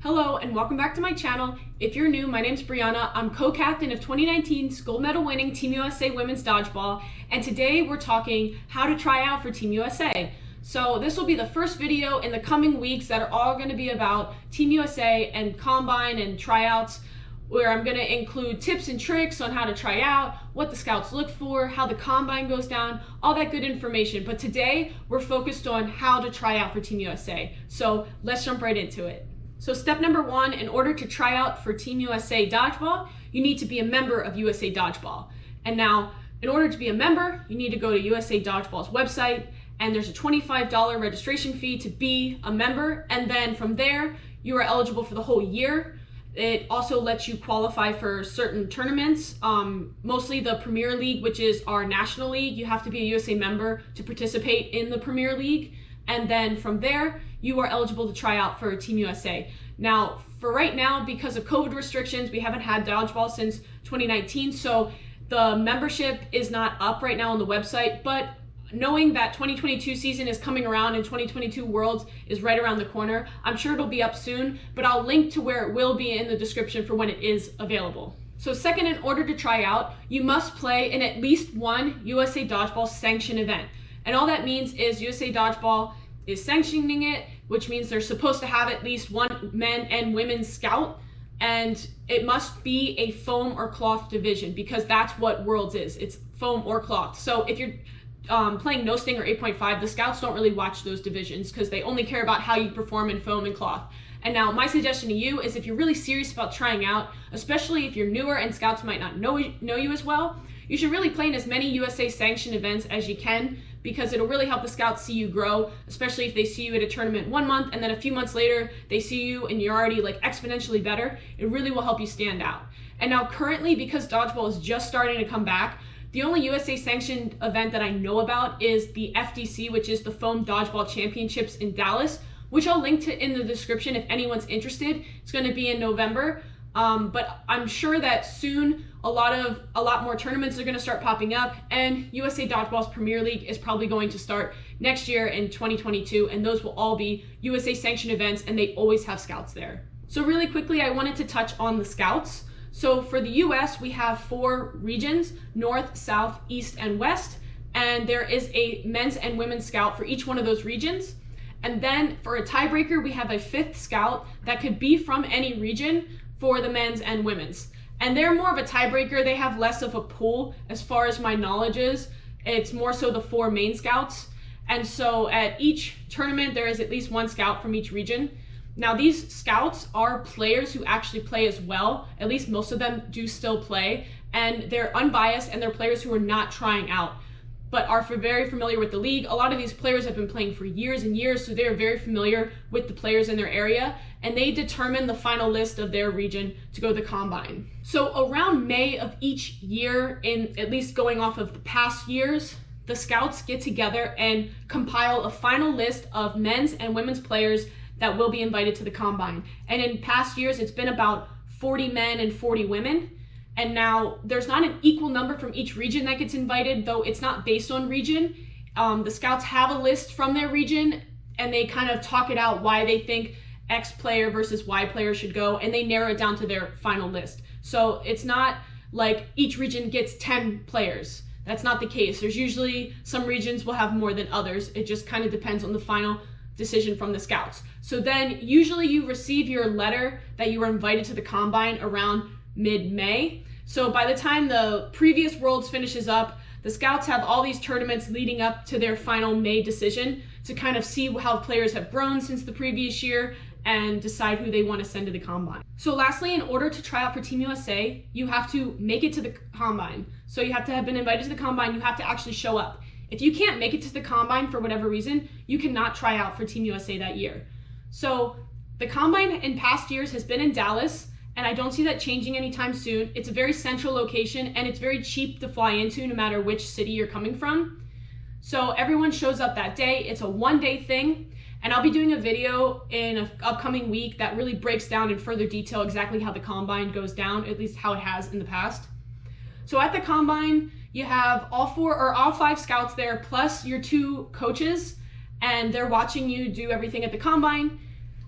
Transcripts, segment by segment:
Hello and welcome back to my channel. If you're new, my name's Brianna. I'm co-captain of 2019's gold medal winning Team USA Women's Dodgeball, and today we're talking how to try out for Team USA. So this will be the first video in the coming weeks that are all going to be about Team USA and Combine and tryouts, where I'm going to include tips and tricks on how to try out, what the scouts look for, how the Combine goes down, all that good information. But today we're focused on how to try out for Team USA. So let's jump right into it. So step number one, in order to try out for Team USA Dodgeball, you need to be a member of USA Dodgeball. And now, in order to be a member, you need to go to USA Dodgeball's website, and there's a $25 registration fee to be a member, and then from there, you are eligible for the whole year. It also lets you qualify for certain tournaments, mostly the Premier League, which is our national league. You have to be a USA member to participate in the Premier League. And then from there, you are eligible to try out for Team USA. Now, for right now, because of COVID restrictions, we haven't had dodgeball since 2019, so the membership is not up right now on the website, but knowing that 2022 season is coming around and 2022 Worlds is right around the corner, I'm sure it'll be up soon, but I'll link to where it will be in the description for when it is available. So second, in order to try out, you must play in at least one USA Dodgeball Sanction event. And all that means is USA Dodgeball is sanctioning it, which means they're supposed to have at least one men and women's scout, and it must be a foam or cloth division, because that's what Worlds is. It's foam or cloth. So if you're playing no sting or 8.5, the scouts don't really watch those divisions because they only care about how you perform in foam and cloth. And now my suggestion to you is, if you're really serious about trying out, especially if you're newer and scouts might not know you as well, you should really play in as many USA sanctioned events as you can, because it'll really help the scouts see you grow, especially if they see you at a tournament 1 month and then a few months later they see you and you're already like exponentially better. It really will help you stand out. And now currently, because dodgeball is just starting to come back, the only USA sanctioned event that I know about is the FDC, which is the Foam Dodgeball Championships in Dallas, which I'll link to in the description if anyone's interested. It's going to be in November. But I'm sure that soon a lot more tournaments are going to start popping up, and USA Dodgeball's Premier League is probably going to start next year in 2022, and those will all be USA sanctioned events, and they always have scouts there. So really quickly, I wanted to touch on the scouts. So for the US, we have 4 regions: North, South, East, and West, and there is a men's and women's scout for each one of those regions. And then for a tiebreaker, we have a 5th scout that could be from any region for the men's and women's. And they're more of a tiebreaker. They have less of a pool as far as my knowledge is. It's more so the 4 main scouts. And so at each tournament, there is at least 1 scout from each region. Now, these scouts are players who actually play as well. At least most of them do still play. And they're unbiased, and they're players who are not trying out, but are very familiar with the league. A lot of these players have been playing for years and years, so they're very familiar with the players in their area, and they determine the final list of their region to go to the Combine. So around May of each year, in at least going off of the past years, the scouts get together and compile a final list of men's and women's players that will be invited to the Combine. And in past years, it's been about 40 men and 40 women. And now there's not an equal number from each region that gets invited, though it's not based on region. The scouts have a list from their region, and they kind of talk it out why they think X player versus Y player should go, and they narrow it down to their final list. So it's not like each region gets 10 players. That's not the case. There's usually some regions will have more than others. It just kind of depends on the final decision from the scouts. So then usually you receive your letter that you were invited to the Combine around mid-May. So by the time the previous Worlds finishes up, the scouts have all these tournaments leading up to their final May decision to kind of see how players have grown since the previous year and decide who they want to send to the Combine. So lastly, in order to try out for Team USA, you have to make it to the Combine. So you have to have been invited to the Combine. You have to actually show up. If you can't make it to the Combine for whatever reason, you cannot try out for Team USA that year. So the Combine in past years has been in Dallas, and I don't see that changing anytime soon. It's a very central location, and it's very cheap to fly into no matter which city you're coming from. So everyone shows up that day. It's a 1-day thing, and I'll be doing a video in an upcoming week that really breaks down in further detail exactly how the Combine goes down, at least how it has in the past. So at the Combine, you have all 5 scouts there, plus your 2 coaches, and they're watching you do everything at the Combine.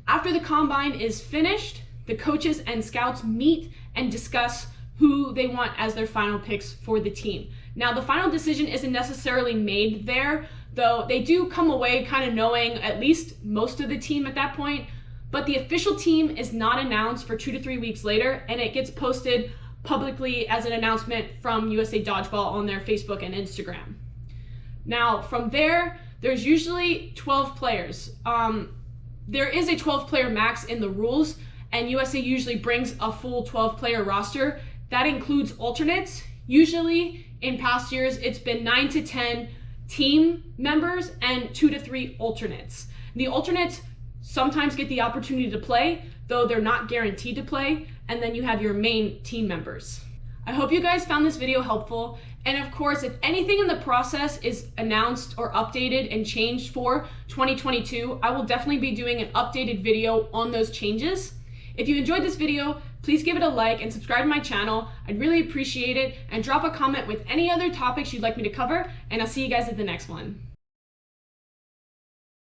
After the combine is finished, the coaches and scouts meet and discuss who they want as their final picks for the team. Now, the final decision isn't necessarily made there, though they do come away kind of knowing at least most of the team at that point, but the official team is not announced for 2 to 3 weeks later, and it gets posted publicly as an announcement from USA Dodgeball on their Facebook and Instagram. Now, from there, there's usually 12 players. There is a 12-player max in the rules, and USA usually brings a full 12-player roster. That includes alternates. Usually, in past years, it's been 9 to 10 team members and 2 to 3 alternates. The alternates sometimes get the opportunity to play, though they're not guaranteed to play, and then you have your main team members. I hope you guys found this video helpful, and of course, if anything in the process is announced or updated and changed for 2022, I will definitely be doing an updated video on those changes. If you enjoyed this video, please give it a like and subscribe to my channel. I'd really appreciate it, and drop a comment with any other topics you'd like me to cover, and I'll see you guys at the next one.